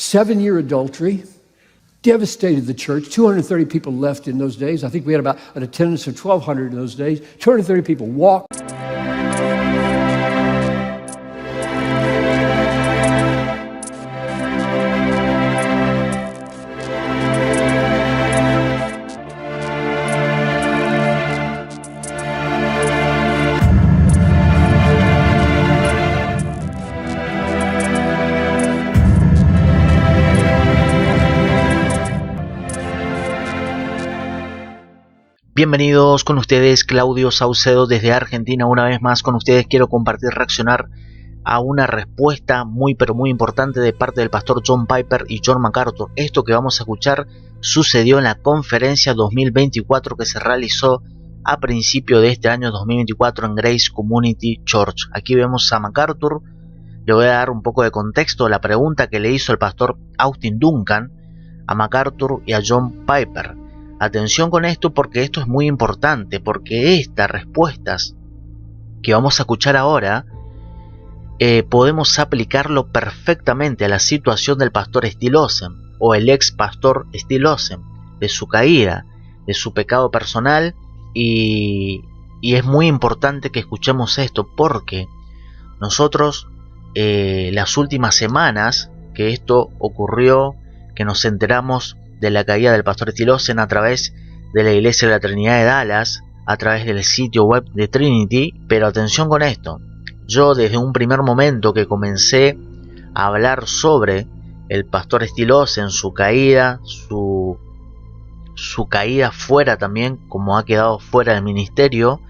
7-year adultery devastated the church. 230 people left in those days. I think we had about an attendance of 1,200 in those days. 230 people walked. Bienvenidos con ustedes, Claudio Saucedo desde Argentina. Una vez más con ustedes quiero compartir, reaccionar a una respuesta muy pero muy importante de parte del pastor John Piper y John MacArthur. Esto que vamos a escuchar sucedió en la conferencia 2024 que se realizó a principio de este año 2024 en Grace Community Church. Aquí vemos a MacArthur. Le voy a dar un poco de contexto a la pregunta que le hizo el pastor Austin Duncan a MacArthur y a John Piper. Atención con esto porque esto es muy importante, porque estas respuestas que vamos a escuchar ahora podemos aplicarlo perfectamente a la situación del pastor Still Awesome o el ex pastor Still Awesome, de su caída, de su pecado personal, y es muy importante que escuchemos esto porque nosotros las últimas semanas que esto ocurrió, que nos enteramos de la caída del pastor Still Awesome a través de la Iglesia de la Trinidad de Dallas, a través del sitio web de Trinity. Pero atención con esto, yo desde un primer momento que comencé a hablar sobre el pastor Still Awesome, su caída, su caída fuera también, como ha quedado fuera del ministerio,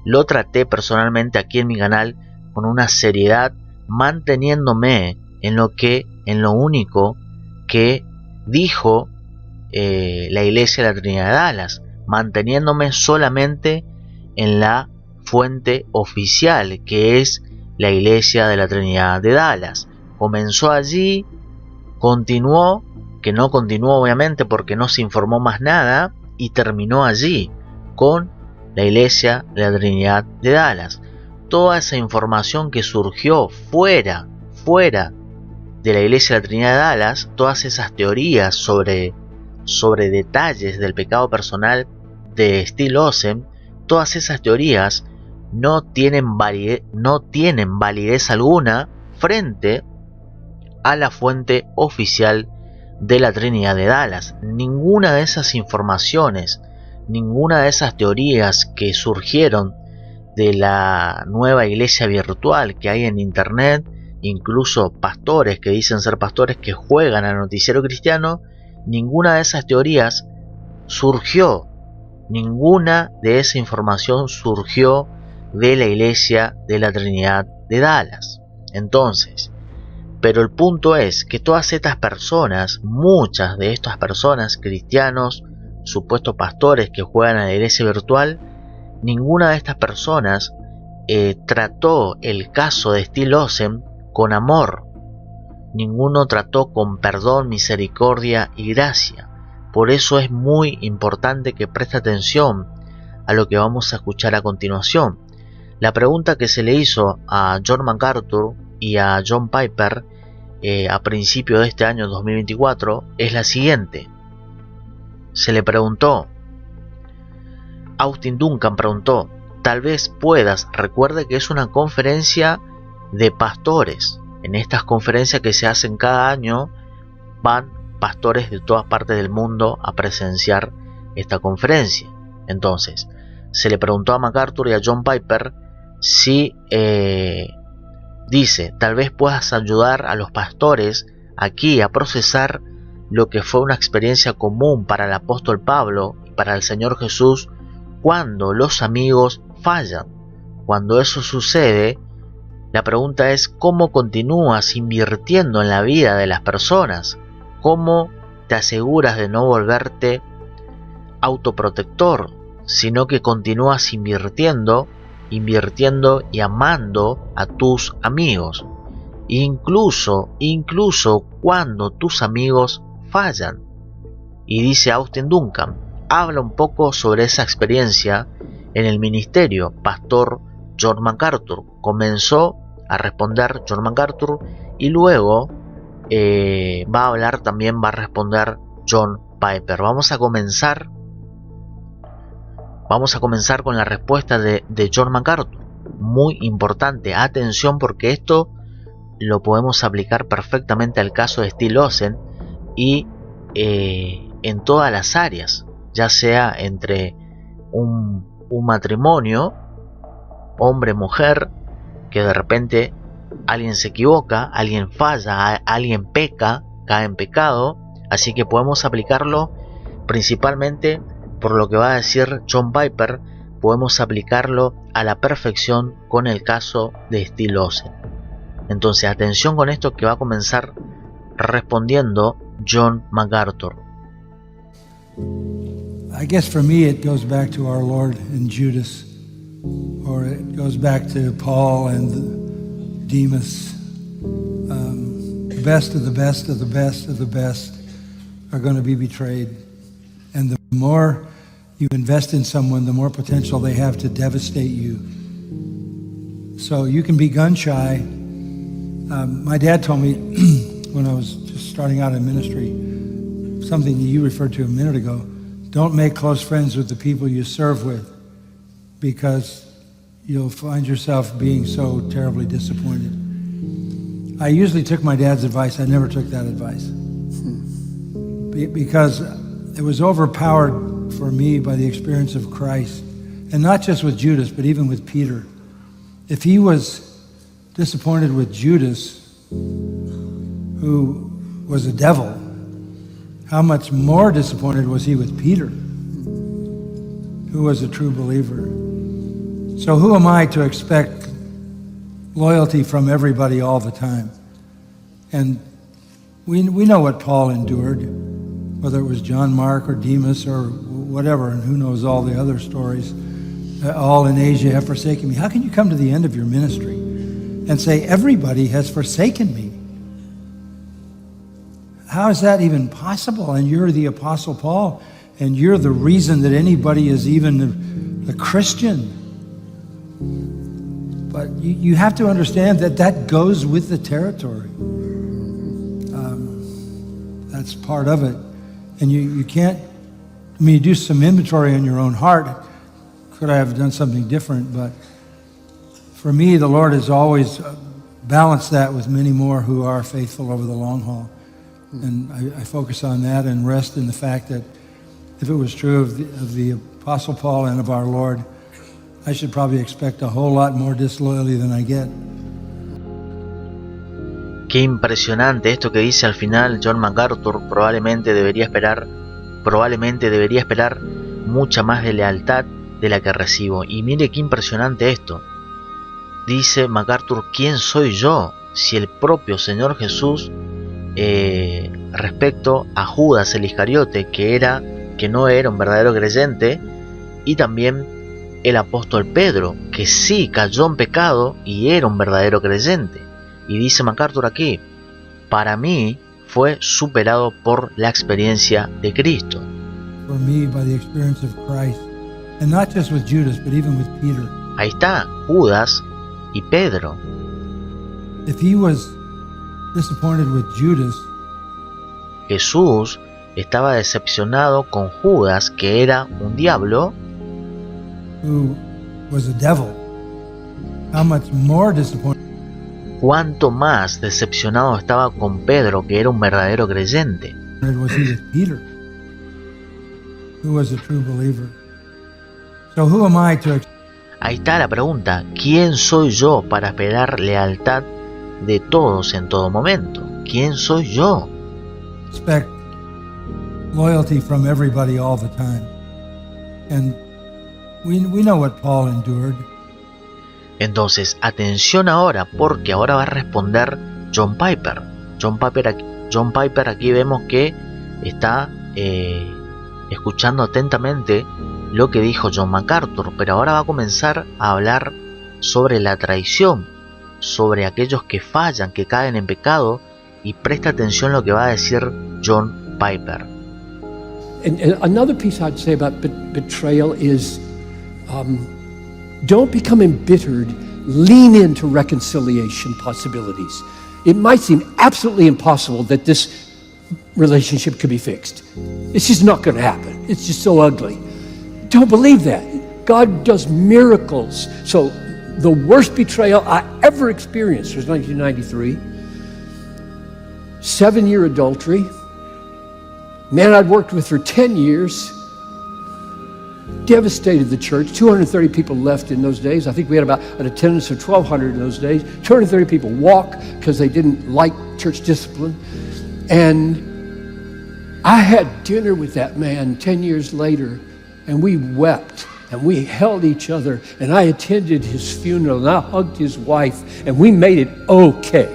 lo traté personalmente aquí en mi canal con una seriedad, manteniéndome en lo único que dijo la Iglesia de la Trinidad de Dallas, manteniéndome solamente en la fuente oficial, que es la Iglesia de la Trinidad de Dallas. Comenzó allí, continuó, que no continuó obviamente porque no se informó más nada, y terminó allí con la Iglesia de la Trinidad de Dallas. Toda esa información que surgió fuera de la Iglesia de la Trinidad de Dallas, todas esas teorías sobre detalles del pecado personal de Still Awesome, todas esas teorías no tienen validez alguna frente a la fuente oficial de la Trinidad de Dallas. Ninguna de esas informaciones, ninguna de esas teorías que surgieron de la nueva iglesia virtual que hay en internet, incluso pastores que dicen ser pastores que juegan al noticiero cristiano, ninguna de esas teorías surgió, ninguna de esa información surgió de la Iglesia de la Trinidad de Dallas. Entonces, pero el punto es que todas estas personas, muchas de estas personas, cristianos, supuestos pastores que juegan a la iglesia virtual, ninguna de estas personas trató el caso de Still Awesome con amor. Ninguno trató con perdón, misericordia y gracia. Por eso es muy importante que preste atención a lo que vamos a escuchar a continuación. La pregunta que se le hizo a John MacArthur y a John Piper a principio de este año 2024 es la siguiente. Se le preguntó, Austin Duncan preguntó, tal vez puedas, recuerde que es una conferencia de pastores. En estas conferencias que se hacen cada año van pastores de todas partes del mundo a presenciar esta conferencia. Entonces, se le preguntó a MacArthur y a John Piper si dice, tal vez puedas ayudar a los pastores aquí a procesar lo que fue una experiencia común para el apóstol Pablo y para el Señor Jesús cuando los amigos fallan. Cuando eso sucede, la pregunta es ¿cómo continúas invirtiendo en la vida de las personas? ¿Cómo te aseguras de no volverte autoprotector, sino que continúas invirtiendo y amando a tus amigos? Incluso cuando tus amigos fallan. Y dice Austin Duncan, habla un poco sobre esa experiencia en el ministerio. Pastor John MacArthur comenzó a responder John MacArthur y luego va a hablar también, va a responder John Piper. Vamos a comenzar con la respuesta de John MacArthur. Muy importante, atención, porque esto lo podemos aplicar perfectamente al caso de Steve Lawson y en todas las áreas, ya sea entre un matrimonio, hombre-mujer, que de repente alguien se equivoca, alguien falla, alguien peca, cae en pecado. Así que podemos aplicarlo principalmente por lo que va a decir John Piper, podemos aplicarlo a la perfección con el caso de Steve Lawson. Entonces atención con esto, que va a comenzar respondiendo John MacArthur. I guess for me it goes back to our Lord and Judas, or it goes back to Paul and Demas. The best of the best of the best of the best are going to be betrayed. And the more you invest in someone, the more potential they have to devastate you. So you can be gun shy. My dad told me when I was just starting out in ministry, something that you referred to a minute ago, don't make close friends with the people you serve with, because you'll find yourself being so terribly disappointed. I usually took my dad's advice. I never took that advice because it was overpowered for me by the experience of Christ, and not just with Judas, but even with Peter. If he was disappointed with Judas, who was a devil, how much more disappointed was he with Peter, who was a true believer? So who am I to expect loyalty from everybody all the time? And we know what Paul endured, whether it was John Mark or Demas or whatever, and who knows all the other stories. All in Asia have forsaken me. How can you come to the end of your ministry and say, everybody has forsaken me? How is that even possible? And you're the Apostle Paul, and you're the reason that anybody is even a Christian. But you have to understand that that goes with the territory. That's part of it. And you can't, I mean, you do some inventory on your own heart. Could I have done something different? But for me, the Lord has always balanced that with many more who are faithful over the long haul. And I focus on that and rest in the fact that if it was true of the Apostle Paul and of our Lord, I should probably expect a whole lot more disloyalty than I get. Qué impresionante esto que dice al final John MacArthur. Probablemente debería esperar mucha más de lealtad de la que recibo. Y mire qué impresionante esto. Dice MacArthur, ¿quién soy yo? Si el propio Señor Jesús, respecto a Judas el Iscariote, que no era un verdadero creyente, y también el apóstol Pedro, que sí cayó en pecado y era un verdadero creyente. Y dice MacArthur aquí, para mí fue superado por la experiencia de Cristo. For me, by the experience of Christ, and not just with Judas, but even with Peter. Ahí está, Judas y Pedro. If he was disappointed with Judas, Jesús estaba decepcionado con Judas, que era un diablo, who was a devil, how much more disappointed cuánto más decepcionado estaba con Pedro, que era un verdadero creyente. was he with Peter, who was a true believer? So who am I to Ahí está la pregunta, ¿quién soy yo para esperar lealtad de todos en todo momento? ¿Quién soy yo? expect loyalty from everybody all the time? And we know what Paul endured. Entonces, atención ahora, porque ahora va a responder John Piper. John Piper aquí vemos que está escuchando atentamente lo que dijo John MacArthur, pero ahora va a comenzar a hablar sobre la traición, sobre aquellos que fallan, que caen en pecado, y presta atención a lo que va a decir John Piper. And another piece I'd say about betrayal is don't become embittered. Lean into reconciliation possibilities. it might seem absolutely impossible that this relationship could be fixed. It's just not going to happen. It's just so ugly. Don't believe that. God does miracles. So the worst betrayal I ever experienced was 1993. 7-year adultery. Man I'd worked with for 10 years. Devastated the church. 230 people left in those days. I think we had about an attendance of 1,200 in those days. 230 people walked because they didn't like church discipline. And I had dinner with that man 10 years later, and we wept, and we held each other, and I attended his funeral, and I hugged his wife, and we made it okay.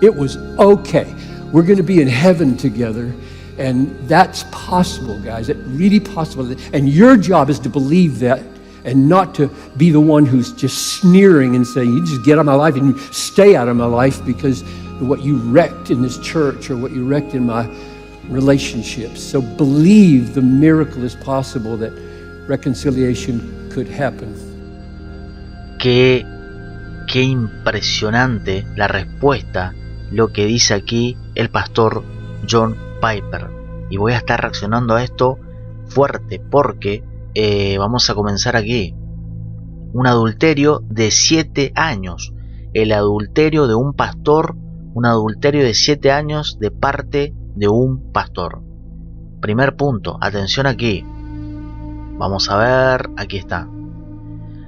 It was okay. We're going to be in heaven together. And that's possible, guys. It's really possible. And your job is to believe that and not to be the one who's just sneering and saying, you just get out of my life and you stay out of my life because of what you wrecked in this church or what you wrecked in my relationships. So believe the miracle is possible, that reconciliation could happen. Qué impresionante la respuesta, lo que dice aquí el pastor John Piper, y voy a estar reaccionando a esto fuerte porque vamos a comenzar aquí. Un adulterio de 7 años, el adulterio de un pastor, un adulterio de 7 años de parte de un pastor. Primer punto, atención aquí, vamos a ver, aquí está.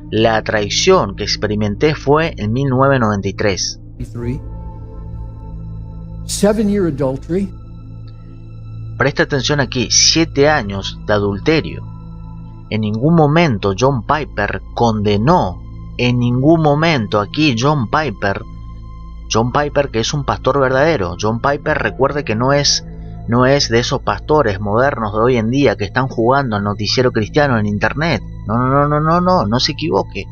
La traición que experimenté fue en 1993. 7-year adultery. Presta atención aquí, 7 años de adulterio. En ningún momento John Piper condenó, en ningún momento aquí John Piper que es un pastor verdadero. John Piper, recuerde que no es de esos pastores modernos de hoy en día que están jugando al noticiero cristiano en internet. No se equivoque.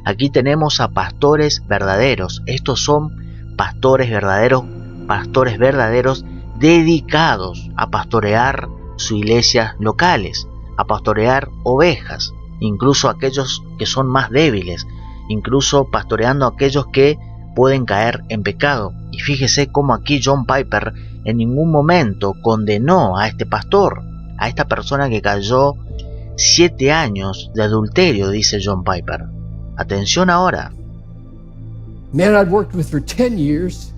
Aquí tenemos a pastores verdaderos. Estos son pastores verdaderos dedicados a pastorear sus iglesias locales, a pastorear ovejas, incluso aquellos que son más débiles, incluso pastoreando a aquellos que pueden caer en pecado. Y fíjese cómo aquí John Piper en ningún momento condenó a este pastor, a esta persona que cayó 7 años de adulterio, dice John Piper. Atención ahora. Man I'd worked with for 10 years.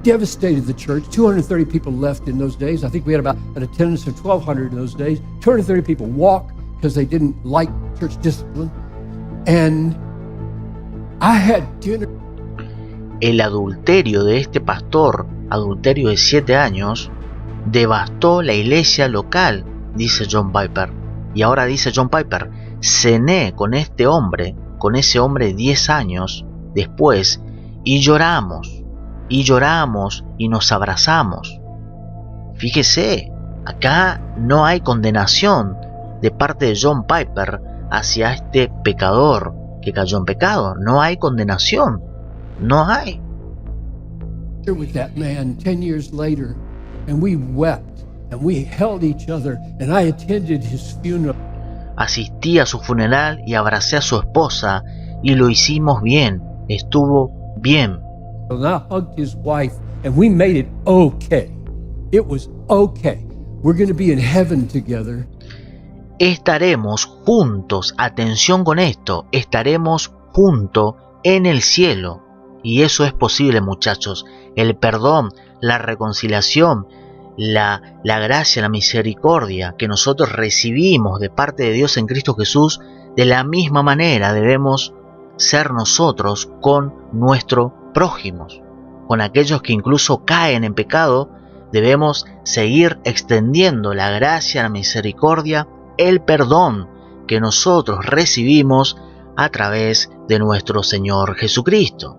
Devastated the church. 230 people left in those days. I think we had about an attendance of 1,200 in those days. 230 people walked because they didn't like church discipline. And I had dinner. El adulterio de este pastor, adulterio de 7 años, devastó la iglesia local, dice John Piper. Y ahora dice John Piper, cené con este hombre, con ese hombre 10 años después, y lloramos y nos abrazamos. Fíjese, acá no hay condenación de parte de John Piper hacia este pecador que cayó en pecado. No hay condenación, no hay. With that man 10 years later, and we wept and we held each other, and I attended his funeral. Asistí a su funeral y abracé a su esposa y lo hicimos bien, estuvo bien. And I hugged his wife, and we made it okay. It was okay. We're going to be in heaven together. Estaremos juntos, atención con esto, estaremos juntos en el cielo. Y eso es posible, muchachos. El perdón, la reconciliación, la gracia, la misericordia que nosotros recibimos de parte de Dios en Cristo Jesús, de la misma manera debemos ser nosotros con nuestro prójimos, con aquellos que incluso caen en pecado. Debemos seguir extendiendo la gracia, la misericordia, el perdón que nosotros recibimos a través de nuestro Señor Jesucristo.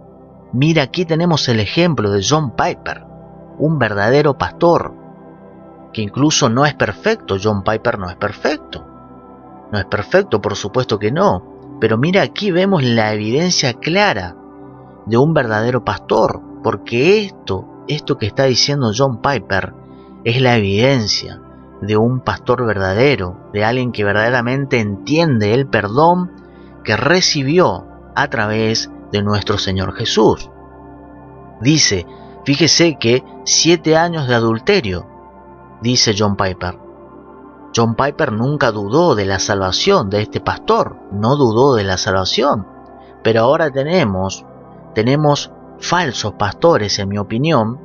Mira, aquí tenemos el ejemplo de John Piper, un verdadero pastor, que incluso no es perfecto. John Piper no es perfecto. No es perfecto, por supuesto que no. Pero mira, aquí vemos la evidencia clara de un verdadero pastor, porque esto que está diciendo John Piper es la evidencia de un pastor verdadero, de alguien que verdaderamente entiende el perdón que recibió a través de nuestro Señor Jesús. Dice, fíjese que 7 años de adulterio, dice John Piper. John Piper nunca dudó de la salvación de este pastor, no dudó de la salvación. Pero ahora tenemos falsos pastores, en mi opinión.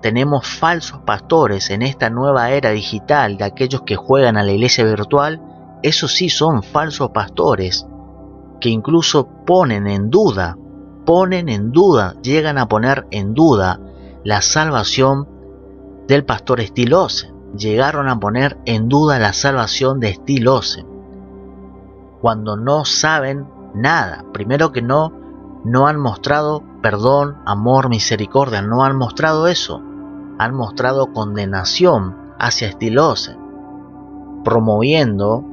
Tenemos falsos pastores en esta nueva era digital de aquellos que juegan a la iglesia virtual. Esos sí son falsos pastores que incluso llegan a poner en duda la salvación del pastor Steve Lawson. Llegaron a poner en duda la salvación de Steve Lawson cuando no saben nada. Primero que no han mostrado perdón, amor, misericordia, no han mostrado eso. Han mostrado condenación hacia Steve Lawson, promoviendo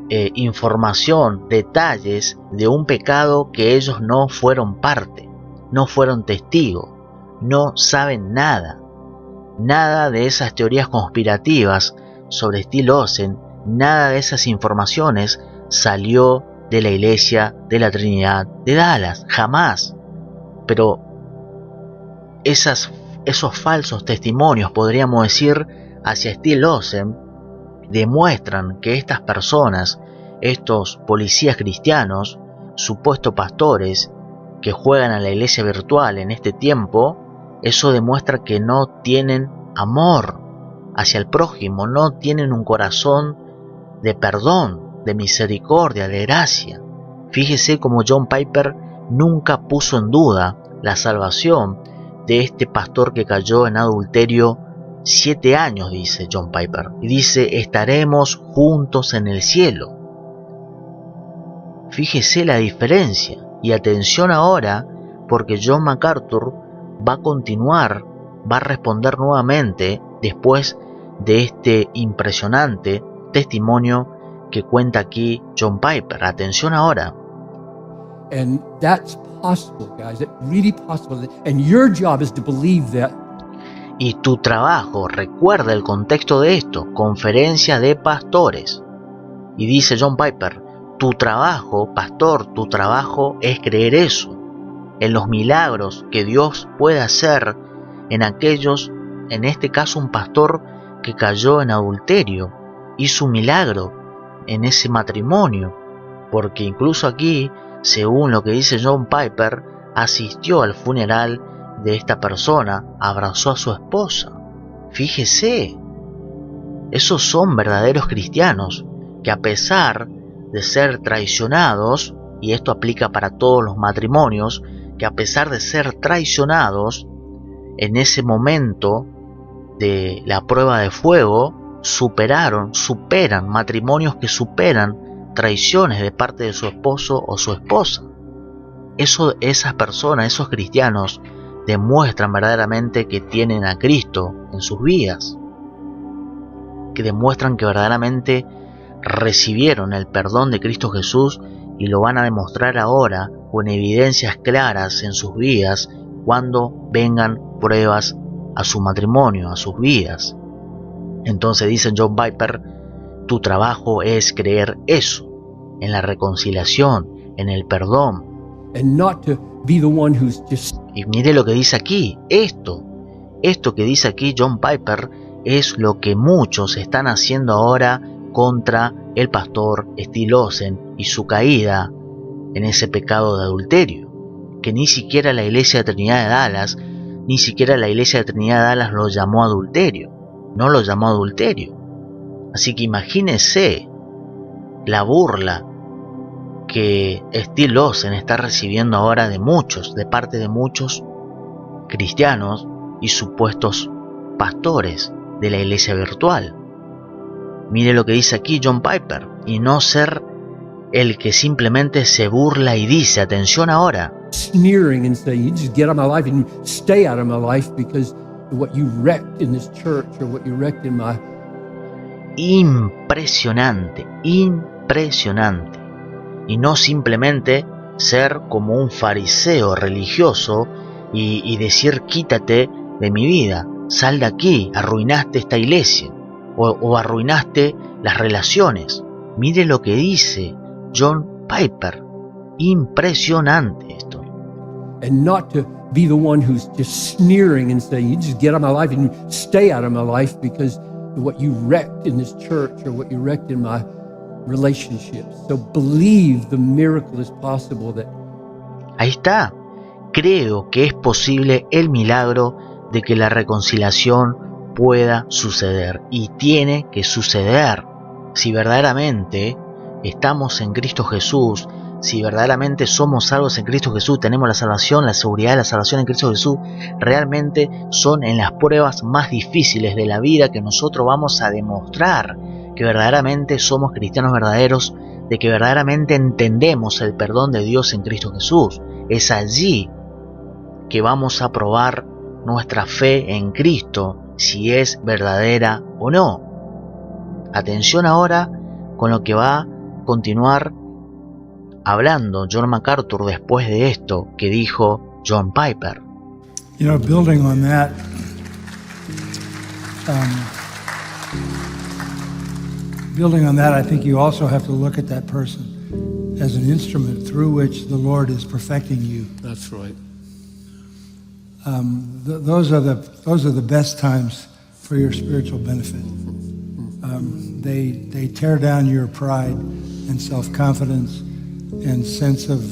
información, detalles de un pecado que ellos no fueron parte, no fueron testigos, no saben nada de esas teorías conspirativas sobre Steve Lawson, nada de esas informaciones salió de la iglesia de la Trinidad de Dallas, jamás. Pero esos falsos testimonios, podríamos decir, hacia Steve Lawson, demuestran que estas personas, estos policías cristianos, supuestos pastores que juegan a la iglesia virtual en este tiempo, eso demuestra que no tienen amor hacia el prójimo, no tienen un corazón de perdón, de misericordia, de gracia. Fíjese cómo John Piper nunca puso en duda la salvación de este pastor que cayó en adulterio 7 años, dice John Piper. Y dice, estaremos juntos en el cielo. Fíjese la diferencia. Y atención ahora, porque John MacArthur va a continuar, va a responder nuevamente después de este impresionante testimonio que cuenta aquí John Piper. Atención ahora. And that's possible, guys. It's really possible. And your job is to believe that. Y tu trabajo, recuerda el contexto de esto, conferencia de pastores. Y dice John Piper, tu trabajo, pastor, tu trabajo es creer eso, en los milagros que Dios puede hacer en aquellos, en este caso un pastor que cayó en adulterio, hizo un milagro en ese matrimonio, porque incluso aquí, según lo que dice John Piper, asistió al funeral de esta persona, abrazó a su esposa. Fíjese, esos son verdaderos cristianos que a pesar de ser traicionados, y esto aplica para todos los matrimonios, que a pesar de ser traicionados en ese momento de la prueba de fuego, superan matrimonios que superan traiciones de parte de su esposo o su esposa. Esas personas, esos cristianos, demuestran verdaderamente que tienen a Cristo en sus vidas, que demuestran que verdaderamente recibieron el perdón de Cristo Jesús y lo van a demostrar ahora con evidencias claras en sus vidas cuando vengan pruebas a su matrimonio, a sus vidas. Entonces dice John Piper, tu trabajo es creer eso, en la reconciliación, en el perdón. And not to be the one who's just. Y mire lo que dice aquí, esto que dice aquí John Piper es lo que muchos están haciendo ahora contra el pastor Steve Lawson y su caída en ese pecado de adulterio, que ni siquiera la iglesia de Trinidad de Dallas, lo llamó adulterio, no lo llamó adulterio. Así que imagínense la burla que Steve Lawson está recibiendo ahora de parte de muchos cristianos y supuestos pastores de la iglesia virtual. Mire lo que dice aquí John Piper, y no ser el que simplemente se burla y dice, atención ahora, Sneering and say, you just get out of my life and stay out of my life because of what you wrecked in this church or what you wrecked in my. Impresionante. Y no simplemente ser como un fariseo religioso y decir, quítate de mi vida, sal de aquí, arruinaste esta iglesia o arruinaste las relaciones. Mire lo que dice John Piper, impresionante esto. And not to be the one who's just sneering and saying, you just get out of my life and you stay out of my life because of what you wrecked in this church or what you wrecked in my relationships. So believe the miracle is possible. That Ahí está. Creo que es posible el milagro de que la reconciliación pueda suceder. Y tiene que suceder. Si verdaderamente estamos en Cristo Jesús, si verdaderamente somos salvos en Cristo Jesús, tenemos la salvación, la seguridad de la salvación en Cristo Jesús, realmente son en las pruebas más difíciles de la vida que nosotros vamos a demostrar que verdaderamente somos cristianos verdaderos, de que verdaderamente entendemos el perdón de Dios en Cristo Jesús. Es allí que vamos a probar nuestra fe en Cristo, si es verdadera o no. Atención ahora con lo que va a continuar hablando John MacArthur después de esto que dijo John Piper. You know, building on that, I think you also have to look at that person as an instrument through which the Lord is perfecting you. that's right. Those are the best times for your spiritual benefit. They tear down your pride and self-confidence and sense of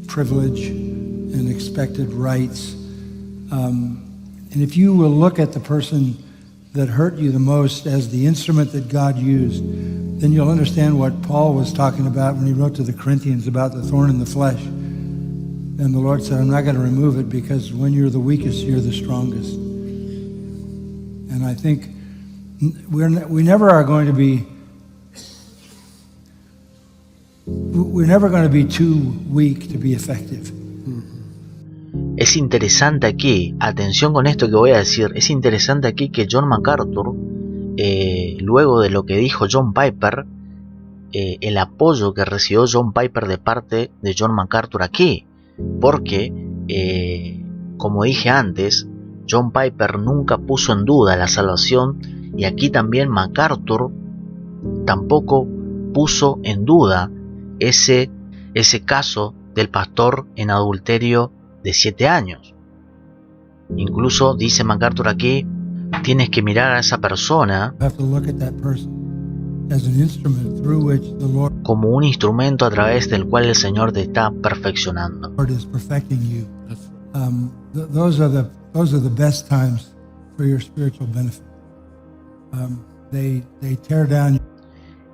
privilege and expected rights. And if you will look at the person that hurt you the most as the instrument that God used, then you'll understand what Paul was talking about when he wrote to the Corinthians about the thorn in the flesh. And the Lord said, I'm not going to remove it because when you're the weakest, you're the strongest. And I think we never are going to be, we're never going to be too weak to be effective. Es interesante aquí, atención con esto que voy a decir, es interesante aquí que John MacArthur, luego de lo que dijo John Piper, el apoyo que recibió John Piper de parte de John MacArthur aquí, porque, como dije antes, John Piper nunca puso en duda la salvación, y aquí también MacArthur tampoco puso en duda ese caso del pastor en adulterio de 7 años. Incluso dice MacArthur aquí, tienes que mirar a esa persona como un instrumento a través del cual el Señor te está perfeccionando. Those are the best times for your spiritual benefit. They tear down.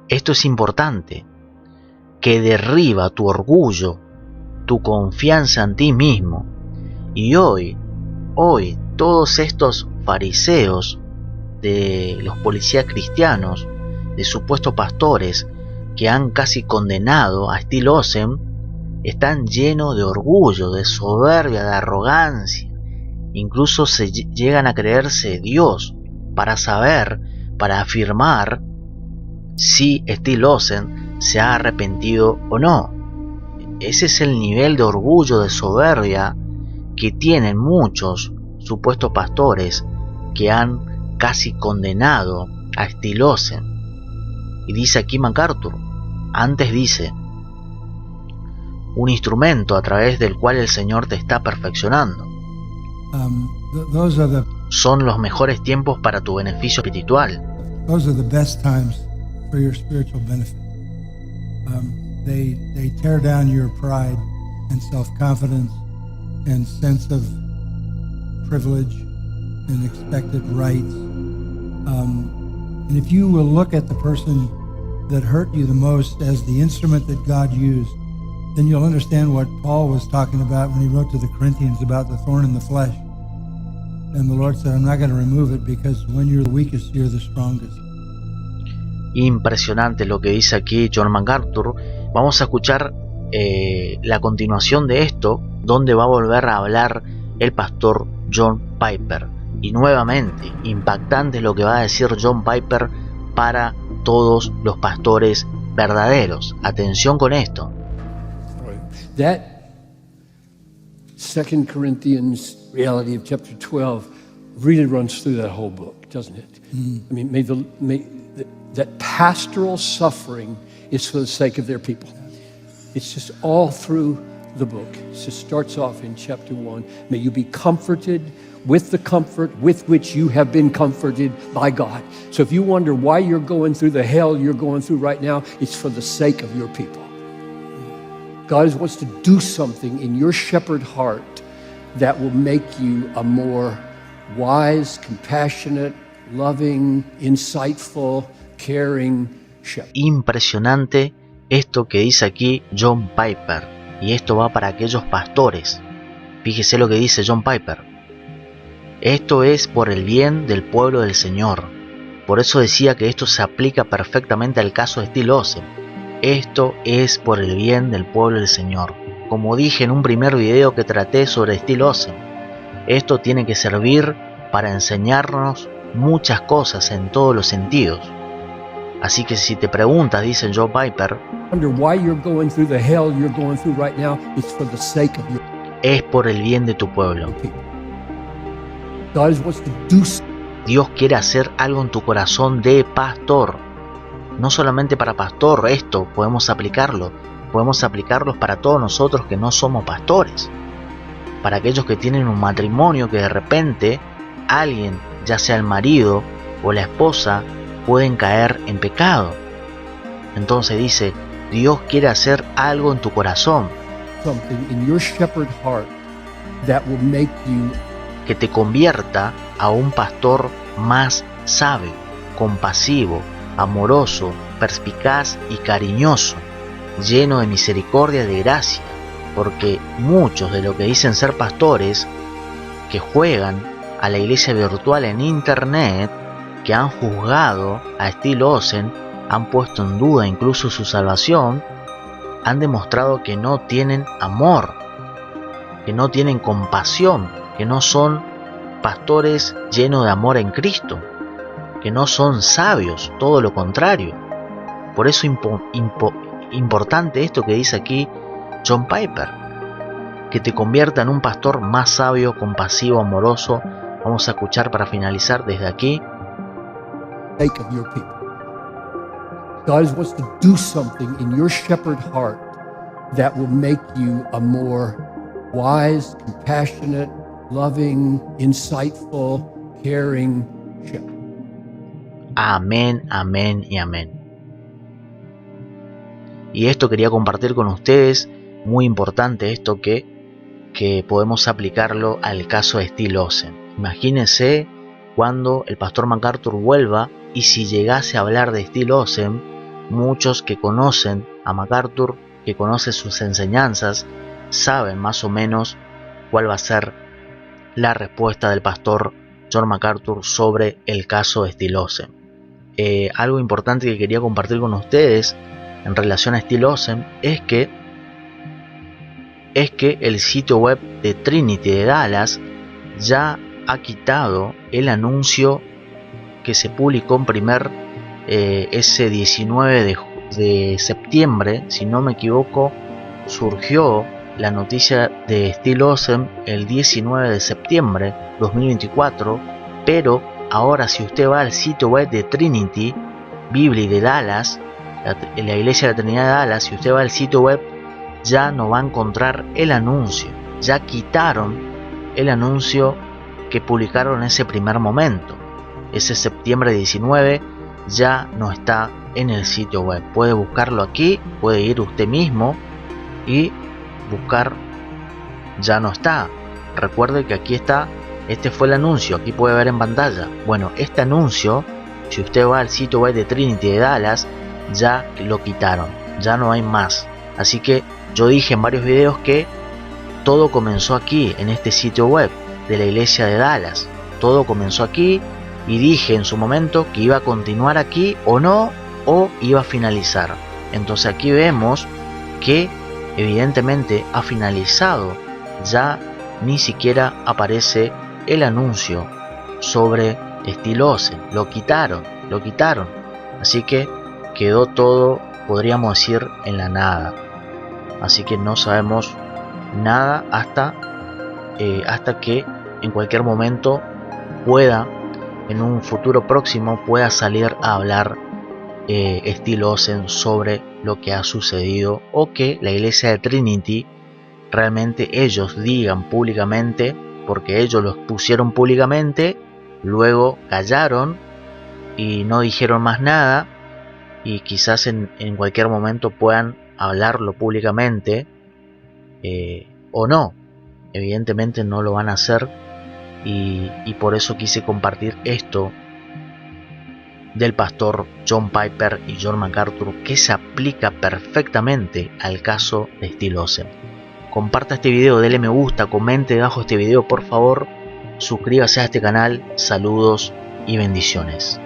Esto es importante, que derriba tu orgullo, tu confianza en ti mismo. Y hoy todos estos fariseos de los policías cristianos, de supuestos pastores que han casi condenado a Steve Lawson, están llenos de orgullo, de soberbia, de arrogancia. Incluso se llegan a creerse Dios para saber, para afirmar si Steve Lawson se ha arrepentido o no. Ese es el nivel de orgullo, de soberbia que tienen muchos supuestos pastores que han casi condenado a Steve Lawson. Y dice aquí MacArthur, antes dice, un instrumento a través del cual el Señor te está perfeccionando. Son los mejores tiempos para tu beneficio espiritual. Those are the best times for your spiritual benefit. They tear down your pride and self-confidence and sense of privilege and expected rights. And if you will look at the person that hurt you the most as the instrument that God used, then you'll understand what Paul was talking about when he wrote to the Corinthians about the thorn in the flesh. And the Lord said, I'm not going to remove it because when you're the weakest, you're the strongest. Impresionante lo que dice aquí John MacArthur. Vamos a escuchar la continuación de esto, donde va a volver a hablar el pastor John Piper. Y nuevamente, impactante lo que va a decir John Piper para todos los pastores verdaderos. Atención con esto. That 2 Corinthians reality of chapter 12 really runs through that whole book, doesn't it? I mean, that pastoral suffering is for the sake of their people. It's just all through the book. It starts off in chapter 1. May you be comforted with the comfort with which you have been comforted by God. So if you wonder why you're going through the hell you're going through right now, it's for the sake of your people. God wants to do something in your shepherd heart that will make you a more wise, compassionate, loving, insightful, caring shepherd. Impresionante esto que dice aquí John Piper, y esto va para aquellos pastores. Fíjese lo que dice John Piper. Esto es por el bien del pueblo del Señor. Por eso decía que esto se aplica perfectamente al caso de Steve Lawson. Esto es por el bien del pueblo del Señor. Como dije en un primer video que traté sobre Steve Lawson, esto tiene que servir para enseñarnos muchas cosas en todos los sentidos. Así que si te preguntas, dice John Piper, es por el bien de tu pueblo. Dios quiere hacer algo en tu corazón de pastor. No solamente para pastor, esto podemos aplicarlo para todos nosotros que no somos pastores. Para aquellos que tienen un matrimonio que de repente alguien, ya sea el marido o la esposa, pueden caer en pecado. Entonces dice, Dios quiere hacer algo en tu corazón. Que te convierta a un pastor más sabio, compasivo, amoroso, perspicaz y cariñoso, lleno de misericordia y de gracia, porque muchos de los que dicen ser pastores, que juegan a la iglesia virtual en internet, que han juzgado a Steve Lawson, han puesto en duda incluso su salvación, han demostrado que no tienen amor, que no tienen compasión, que no son pastores llenos de amor en Cristo, que no son sabios, todo lo contrario. Por eso importante esto que dice aquí John Piper, que te convierta en un pastor más sabio, compasivo, amoroso. Vamos a escuchar para finalizar desde aquí. Of your people. God wants to do something in your shepherd heart that will make you a more wise, compassionate, loving, insightful, caring shepherd. Amén, amén y amén. Y esto quería compartir con ustedes, muy importante esto que podemos aplicarlo al caso de Steve Lawson. Imagínense cuando el pastor MacArthur vuelva y si llegase a hablar de Steve Lawson, muchos que conocen a MacArthur, que conocen sus enseñanzas, saben más o menos cuál va a ser la respuesta del pastor John MacArthur sobre el caso de Steve Lawson. Algo importante que quería compartir con ustedes en relación a Steve Lawson es que el sitio web de Trinity de Dallas ya ha quitado el anuncio que se publicó en ese 19 de septiembre, si no me equivoco, surgió la noticia de Steve Lawson el 19 de septiembre 2024, pero ahora si usted va al sitio web de Trinity Bibli de Dallas, la iglesia de la Trinidad de Dallas, si usted va al sitio web ya no va a encontrar el anuncio, ya quitaron el anuncio que publicaron en ese primer momento. Ese septiembre 19 ya no está en el sitio web. Puede buscarlo aquí, puede ir usted mismo y buscar, ya no está. Recuerde que aquí está, este fue el anuncio, aquí puede ver en pantalla. Bueno, este anuncio, si usted va al sitio web de Trinity de Dallas, ya lo quitaron, ya no hay más. Así que yo dije en varios videos que todo comenzó aquí, en este sitio web de la iglesia de Dallas. Todo comenzó aquí y dije en su momento que iba a continuar aquí o no, o iba a finalizar. Entonces aquí vemos que evidentemente ha finalizado, ya ni siquiera aparece el anuncio sobre Steve Lawson, lo quitaron, así que quedó todo, podríamos decir, en la nada. Así que no sabemos nada hasta que en cualquier momento pueda, en un futuro próximo, pueda salir a hablar Steve Lawson sobre lo que ha sucedido, o que la iglesia de Trinity realmente ellos digan públicamente, porque ellos lo expusieron públicamente, luego callaron y no dijeron más nada, y quizás en cualquier momento puedan hablarlo públicamente, o no. Evidentemente no lo van a hacer, y por eso quise compartir esto del pastor John Piper y John MacArthur, que se aplica perfectamente al caso de Steve Lawson. Comparta este video, dele me gusta, comente debajo de este video por favor, suscríbase a este canal, saludos y bendiciones.